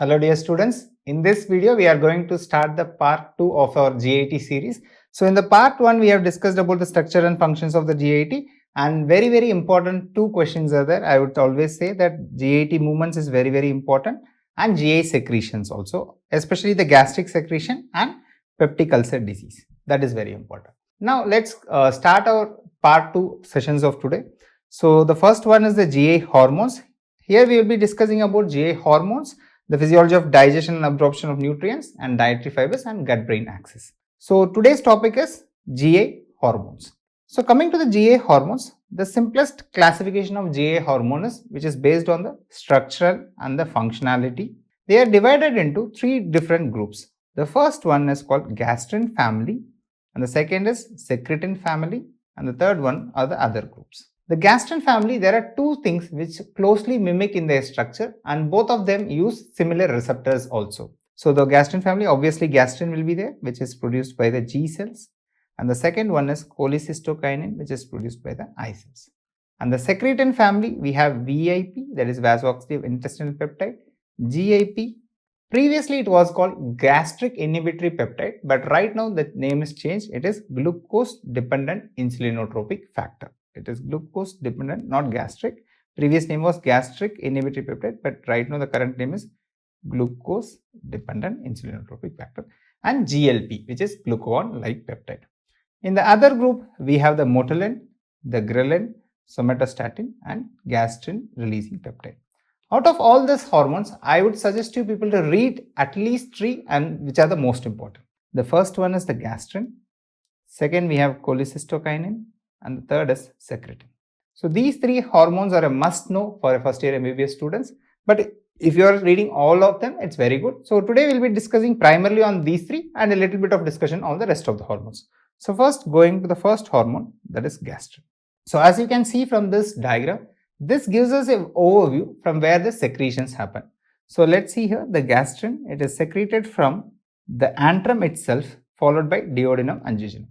Hello dear students, in this video we are going to start the part 2 of our GAT series. So in the part 1 we have discussed about the structure and functions of the GAT, and very important two questions are there. I would always say that GAT movements is very important, and GI secretions also, especially the gastric secretion and peptic ulcer disease. That is very important. Now let's start our part 2 sessions of today. So the first one is the GI hormones. Here we will be discussing about GI hormones, the physiology of digestion and absorption of nutrients, and dietary fibers and gut-brain axis. So today's topic is GI hormones. So coming to the GI hormones, the simplest classification of GI hormones, which is based on the structural and the functionality, they are divided into three different groups. The first one is called gastrin family, and the second is secretin family, and the third one are the other groups. The gastrin family, there are two things which closely mimic in their structure, and both of them use similar receptors also. So the gastrin family, obviously gastrin will be there, which is produced by the G cells, and the second one is cholecystokinin, which is produced by the I cells. And the secretin family, we have VIP, that is vasoactive intestinal peptide, GIP. Previously it was called gastric inhibitory peptide, but right now the name is changed. It is glucose dependent insulinotropic factor. It is glucose dependent, not gastric. Previous name was gastric inhibitory peptide, but right now the current name is glucose dependent insulinotropic factor, and GLP, which is glucagon-like peptide. In the other group, we have the motilin, the ghrelin, somatostatin, and gastrin releasing peptide. Out of all these hormones, I would suggest you people to read at least three, and which are the most important. The first one is the gastrin. Second, we have cholecystokinin, and the third is secretin. So these three hormones are a must know for a first year MBBS students, but if you are reading all of them, it's very good. So today we'll be discussing primarily on these three and a little bit of discussion on the rest of the hormones. So first, going to the first hormone, that is gastrin. So as you can see from this diagram, this gives us an overview from where the secretions happen. So let's see here, the gastrin, it is secreted from the antrum itself, followed by duodenum and jejunum.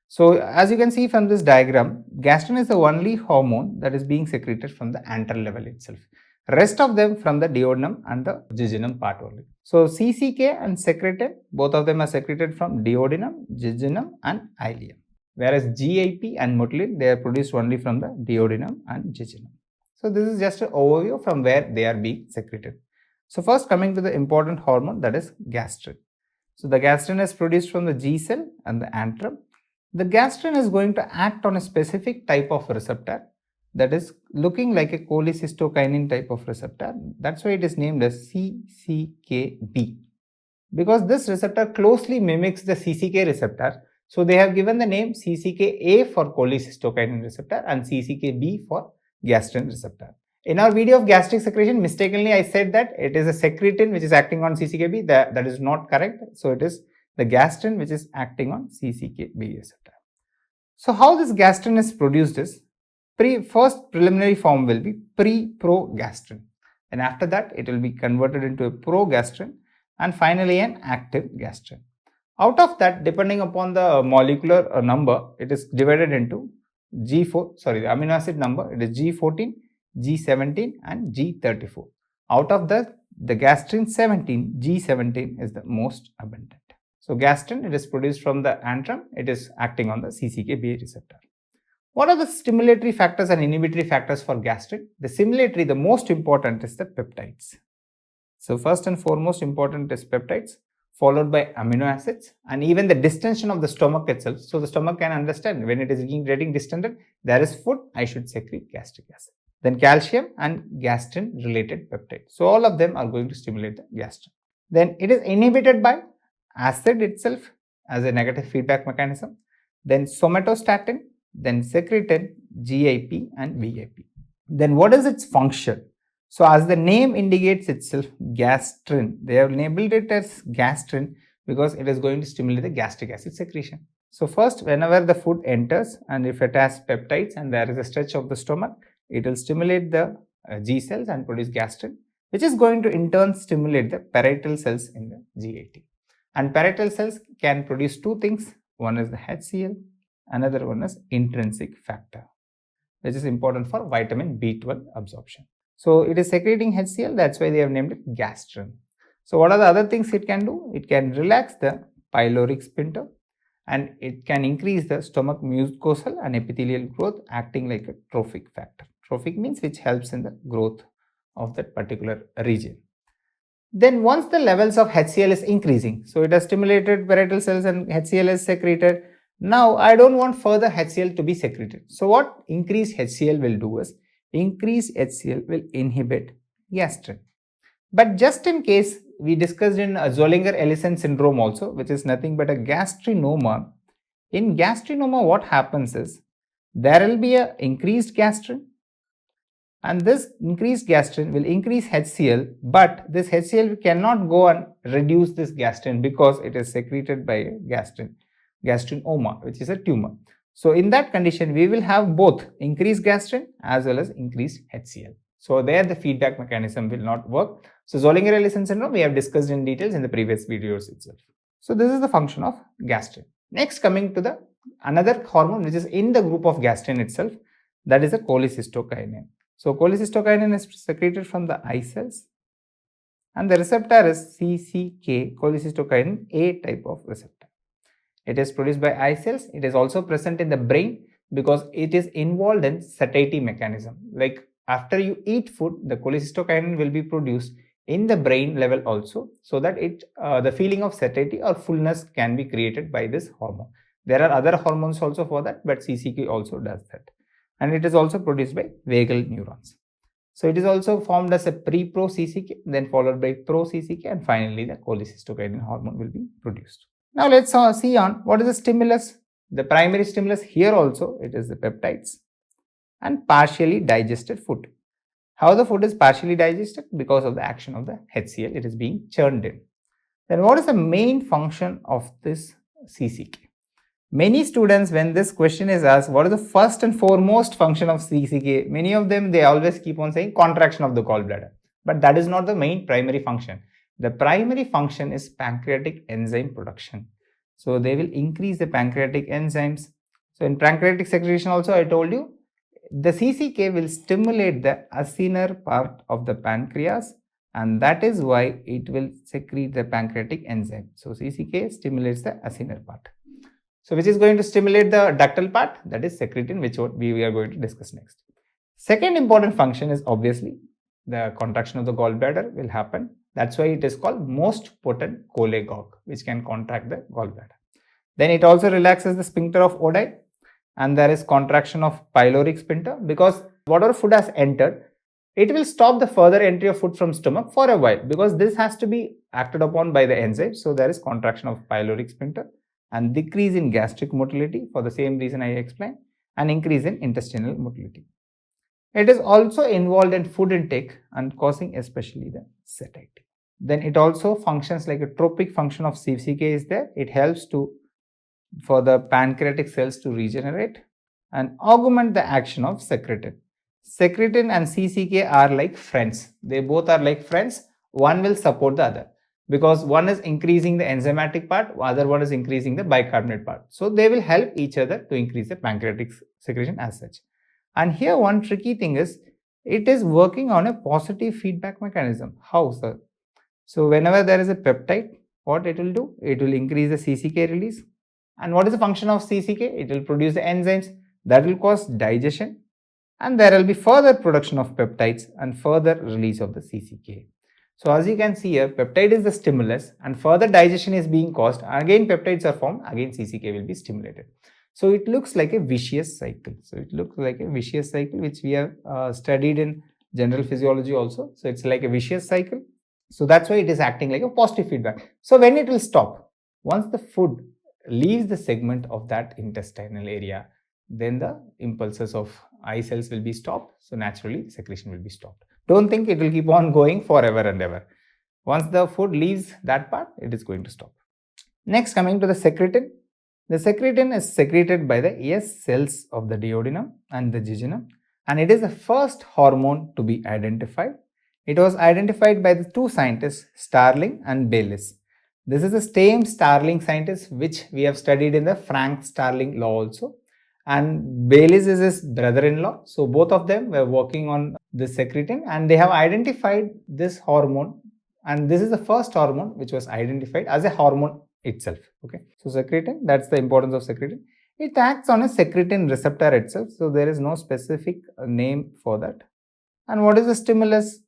So as you can see from this diagram, gastrin is the only hormone that is being secreted from the antral level itself. Rest of them from the duodenum and the jejunum part only. So CCK and secretin, both of them are secreted from duodenum, jejunum and ileum. Whereas GIP and motilin, they are produced only from the duodenum and jejunum. So this is just an overview from where they are being secreted. So first, coming to the important hormone, that is gastrin. So the gastrin is produced from the G cell and the antrum. The gastrin is going to act on a specific type of receptor that is looking like a cholecystokinin type of receptor. That's why it is named as CCKB, because this receptor closely mimics the CCK receptor. So they have given the name CCKA for cholecystokinin receptor and CCKB for gastrin receptor. In our video of gastric secretion, mistakenly I said that it is a secretin which is acting on CCKB. That is not correct. So it is the gastrin which is acting on CCKB receptor. So how this gastrin is produced is, first preliminary form will be pre-progastrin, and after that it will be converted into a progastrin, and finally an active gastrin. Out of that, depending upon the molecular number, it is divided into the amino acid number, it is G14, G17 and G34. Out of that, the gastrin 17, G17 is the most abundant. So gastrin, it is produced from the antrum, it is acting on the CCKB receptor. What are the stimulatory factors and inhibitory factors for gastrin? The stimulatory, the most important is the peptides. So first and foremost important is peptides, followed by amino acids, and even the distension of the stomach itself. So the stomach can understand when it is getting distended, there is food, I should secrete gastric acid. Then calcium and gastrin related peptides. So all of them are going to stimulate the gastrin. Then it is inhibited by acid itself as a negative feedback mechanism, then somatostatin, then secretin, GIP and VIP. Then what is its function? So as the name indicates itself, gastrin, they have labeled it as gastrin because it is going to stimulate the gastric acid secretion. So first, whenever the food enters and if it has peptides and there is a stretch of the stomach, it will stimulate the G cells and produce gastrin, which is going to in turn stimulate the parietal cells in the GAT. And parietal cells can produce two things. One is the HCl, another one is intrinsic factor, which is important for vitamin B12 absorption. So it is secreting HCl, that's why they have named it gastrin. So what are the other things it can do? It can relax the pyloric sphincter, and it can increase the stomach mucosal and epithelial growth, acting like a trophic factor. Trophic means which helps in the growth of that particular region. Then once the levels of HCl is increasing, so it has stimulated parietal cells and HCl is secreted. Now I don't want further HCl to be secreted. So what increased HCl will do is, increased HCl will inhibit gastrin. But just in case, we discussed in Zollinger-Ellison syndrome also, which is nothing but a gastrinoma. In gastrinoma, what happens is, there will be an increased gastrin, and this increased gastrin will increase HCl, but this HCl cannot go and reduce this gastrin because it is secreted by gastrinoma, which is a tumor. So in that condition, we will have both increased gastrin as well as increased HCl. So there the feedback mechanism will not work. So Zollinger-Ellison syndrome we have discussed in details in the previous videos itself. So this is the function of gastrin. Next, coming to the another hormone which is in the group of gastrin itself, that is a cholecystokinin. So cholecystokinin is secreted from the eye cells, and the receptor is CCK, cholecystokinin A type of receptor. It is produced by eye cells. It is also present in the brain because it is involved in satiety mechanism. Like after you eat food, the cholecystokinin will be produced in the brain level also, so that the feeling of satiety or fullness can be created by this hormone. There are other hormones also for that, but CCK also does that. And it is also produced by vagal neurons. So it is also formed as a pre-pro CCK, then followed by pro CCK, and finally the cholecystokinin hormone will be produced. Now let's see on what is the stimulus. The primary stimulus here also, it is the peptides and partially digested food. How the food is partially digested? Because of the action of the HCl, it is being churned in. Then what is the main function of this CCK? Many students, when this question is asked, what is the first and foremost function of CCK? Many of them, they always keep on saying contraction of the gallbladder. But that is not the main primary function. The primary function is pancreatic enzyme production. So they will increase the pancreatic enzymes. So in pancreatic secretion also, I told you, the CCK will stimulate the acinar part of the pancreas, and that is why it will secrete the pancreatic enzyme. So CCK stimulates the acinar part. So which is going to stimulate the ductal part, that is secretin, which we are going to discuss next. Second important function is obviously the contraction of the gallbladder will happen. That's why it is called most potent cholagogue, which can contract the gallbladder. Then it also relaxes the sphincter of Oddi, and there is contraction of pyloric sphincter, because whatever food has entered, it will stop the further entry of food from stomach for a while, because this has to be acted upon by the enzyme. So there is contraction of pyloric sphincter and decrease in gastric motility for the same reason I explained, and increase in intestinal motility. It is also involved in food intake and causing especially the satiety. Then it also functions like a tropic function of CCK is there. It helps for the pancreatic cells to regenerate and augment the action of secretin. Secretin and CCK are like friends. They both are like friends. One will support the other, because one is increasing the enzymatic part, other one is increasing the bicarbonate part. So they will help each other to increase the pancreatic secretion as such. And here one tricky thing is, it is working on a positive feedback mechanism. How, sir? So whenever there is a peptide, what it will do? It will increase the CCK release. And what is the function of CCK? It will produce the enzymes that will cause digestion, and there will be further production of peptides and further release of the CCK. So as you can see here, peptide is the stimulus and further digestion is being caused. Again peptides are formed, again CCK will be stimulated. So it looks like a vicious cycle. So it looks like a vicious cycle which we have studied in general physiology also. So it's like a vicious cycle. So that's why it is acting like a positive feedback. So when it will stop? Once the food leaves the segment of that intestinal area, then the impulses of eye cells will be stopped. So naturally secretion will be stopped. Don't think it will keep on going forever and ever. Once the food leaves that part, it is going to stop. Next, coming to the secretin. The secretin is secreted by the S cells of the duodenum and the jejunum, and it is the first hormone to be identified. It was identified by the two scientists, Starling and Bayliss. This is the same Starling scientist which we have studied in the Frank-Starling law also. And Bayliss is his brother-in-law. So both of them were working on this secretin, and they have identified this hormone And this is the first hormone which was identified as a hormone itself. Okay, so secretin, that's the importance of secretin. It acts on a secretin receptor itself, so there is no specific name for that. And what is the stimulus?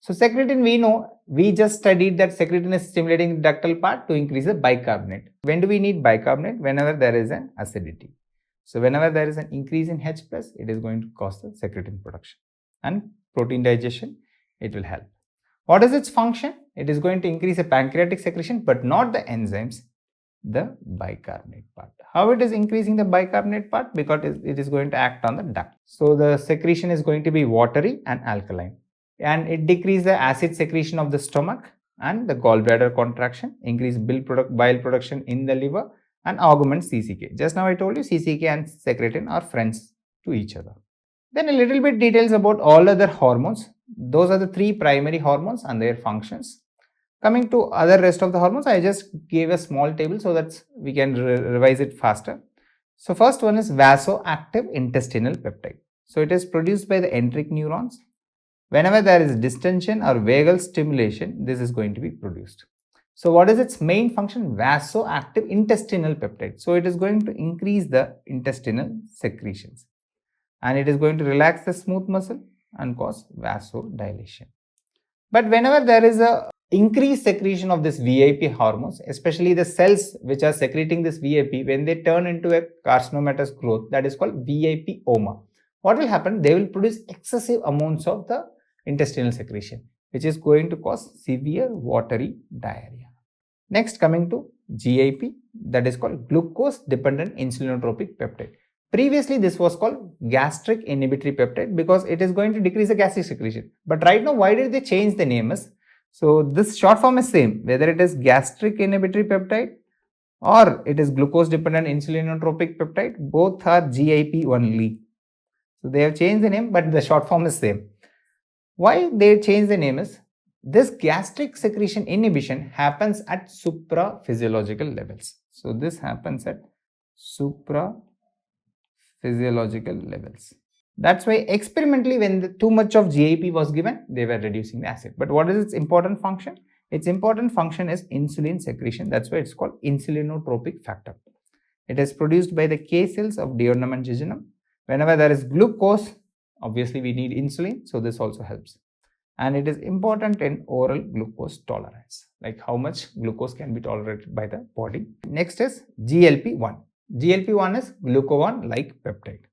So secretin, we know, we just studied that secretin is stimulating the ductal part to increase the bicarbonate. When do we need bicarbonate? Whenever there is an acidity. So whenever there is an increase in H+, it is going to cause the secretin production. And protein digestion, it will help. What is its function? It is going to increase the pancreatic secretion, but not the enzymes, the bicarbonate part. How it is increasing the bicarbonate part? Because it is going to act on the duct. So the secretion is going to be watery and alkaline. And it decreases the acid secretion of the stomach and the gallbladder contraction, increase bile production in the liver, and augments CCK. Just now I told you CCK and secretin are friends to each other. Then a little bit details about all other hormones. Those are the 3 primary hormones and their functions. Coming to other rest of the hormones, I just gave a small table so that we can revise it faster. So first one is vasoactive intestinal peptide. So it is produced by the enteric neurons. Whenever there is distension or vagal stimulation, this is going to be produced. So what is its main function? Vasoactive intestinal peptide. So it is going to increase the intestinal secretions. And it is going to relax the smooth muscle and cause vasodilation. But whenever there is a increased secretion of this VIP hormones, especially the cells which are secreting this VIP, when they turn into a carcinomatous growth, that is called VIP-oma. What will happen? They will produce excessive amounts of the intestinal secretion, which is going to cause severe watery diarrhea. Next, coming to GIP, that is called glucose dependent insulinotropic peptide. Previously, this was called gastric inhibitory peptide because it is going to decrease the gastric secretion. But right now, why did they change the name? So this short form is same, whether it is gastric inhibitory peptide or it is glucose dependent insulinotropic peptide, both are GIP only. So they have changed the name, but the short form is same. Why they change the name is, this gastric secretion inhibition happens at supraphysiological levels. So this happens at supraphysiological levels. That's why experimentally when too much of GIP was given, they were reducing the acid. But what is its important function? Its important function is insulin secretion. That's why it's called insulinotropic factor. It is produced by the K cells of duodenum and jejunum. Whenever there is glucose, obviously we need insulin, so this also helps. And it is important in oral glucose tolerance, like how much glucose can be tolerated by the body. Next is GLP-1. GLP-1 is glucagon-like peptide.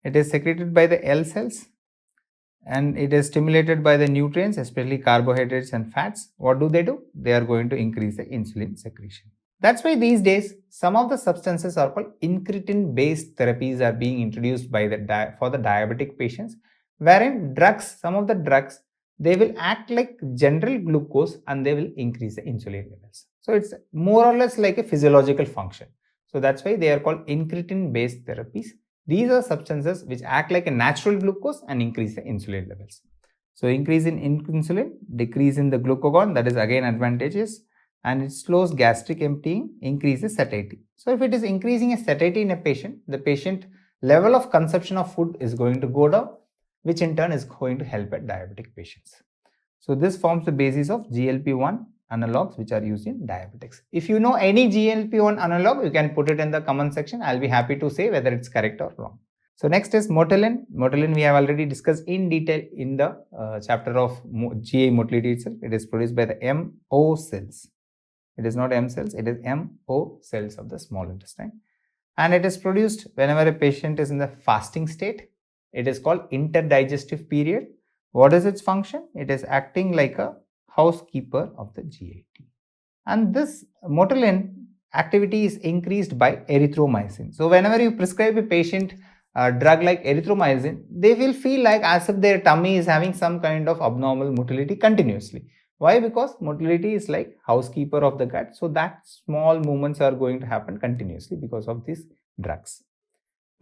It is secreted by the L cells and it is stimulated by the nutrients, especially carbohydrates and fats. What do? They are going to increase the insulin secretion. That's why these days, some of the substances are called incretin-based therapies are being introduced by for the diabetic patients, wherein some of the drugs, they will act like general glucose and they will increase the insulin levels. So it's more or less like a physiological function. So that's why they are called incretin-based therapies. These are substances which act like a natural glucose and increase the insulin levels. So increase in insulin, decrease in the glucagon, that is again advantageous, and it slows gastric emptying, increases satiety. So if it is increasing a satiety in a patient, the patient level of consumption of food is going to go down, which in turn is going to help at diabetic patients. So this forms the basis of GLP-1 analogs which are used in diabetics. If you know any GLP-1 analog, you can put it in the comment section. I'll be happy to say whether it's correct or wrong. So next is motilin. Motilin we have already discussed in detail in the chapter of GI motility itself. It is produced by the MO cells. It is not M cells, it is MO cells of the small intestine. And it is produced whenever a patient is in the fasting state. It is called interdigestive period. What is its function? It is acting like a housekeeper of the GIT. And this motilin activity is increased by erythromycin. So whenever you prescribe a patient a drug like erythromycin, they will feel like as if their tummy is having some kind of abnormal motility continuously. Why? Because motility is like housekeeper of the gut. So that small movements are going to happen continuously because of these drugs.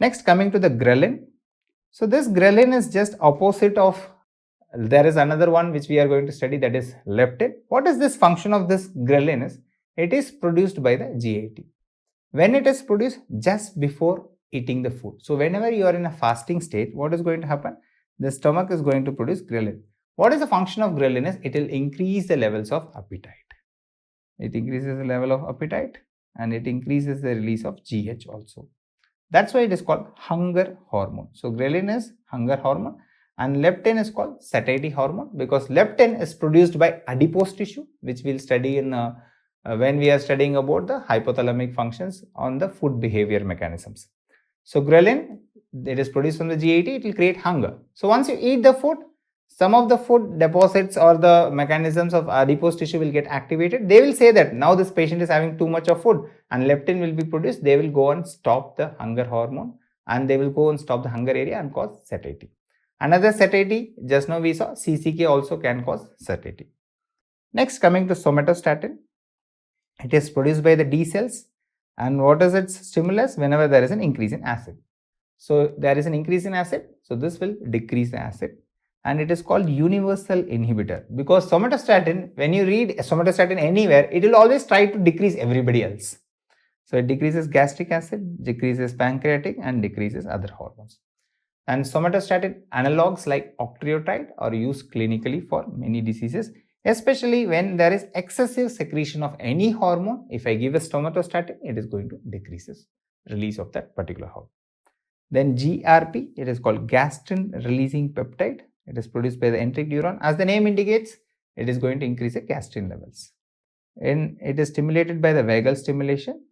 Next, coming to the ghrelin. So this ghrelin is just opposite of, there is another one which we are going to study, that is leptin. What is this function of this ghrelin is? It is produced by the GIT. When it is produced just before eating the food. So whenever you are in a fasting state, what is going to happen? The stomach is going to produce ghrelin. What is the function of ghrelin is it will increase the levels of appetite. It increases the level of appetite and it increases the release of GH also. That's why it is called hunger hormone. So ghrelin is hunger hormone and leptin is called satiety hormone because leptin is produced by adipose tissue, which we'll study in when we are studying about the hypothalamic functions on the food behavior mechanisms. So ghrelin, it is produced from the GAT, it will create hunger. So once you eat the food, some of the food deposits or the mechanisms of adipose tissue will get activated. They will say that now this patient is having too much of food and leptin will be produced. They will go and stop the hunger hormone and they will go and stop the hunger area and cause satiety. Another satiety, just now we saw CCK also can cause satiety. Next, coming to somatostatin, it is produced by the D cells and what is its stimulus? Whenever there is an increase in acid. So there is an increase in acid, so this will decrease the acid. And it is called universal inhibitor because somatostatin, when you read somatostatin anywhere, it will always try to decrease everybody else. So it decreases gastric acid, decreases pancreatic and decreases other hormones. And somatostatin analogs like octreotide are used clinically for many diseases, especially when there is excessive secretion of any hormone. If I give a somatostatin, it is going to decrease release of that particular hormone. Then GRP, it is called gastrin releasing peptide. It is produced by the enteric neuron. As the name indicates, it is going to increase the gastrin levels. And it is stimulated by the vagal stimulation.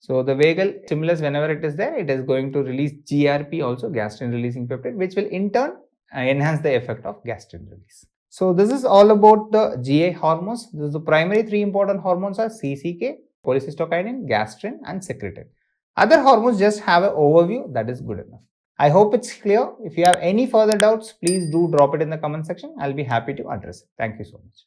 So the vagal stimulus, whenever it is there, it is going to release GRP also, gastrin releasing peptide, which will in turn enhance the effect of gastrin release. So this is all about the GI hormones. This is the primary three important hormones are CCK, cholecystokinin, gastrin and secretin. Other hormones just have an overview, that is good enough. I hope it's clear. If you have any further doubts, please do drop it in the comment section. I'll be happy to address it. Thank you so much.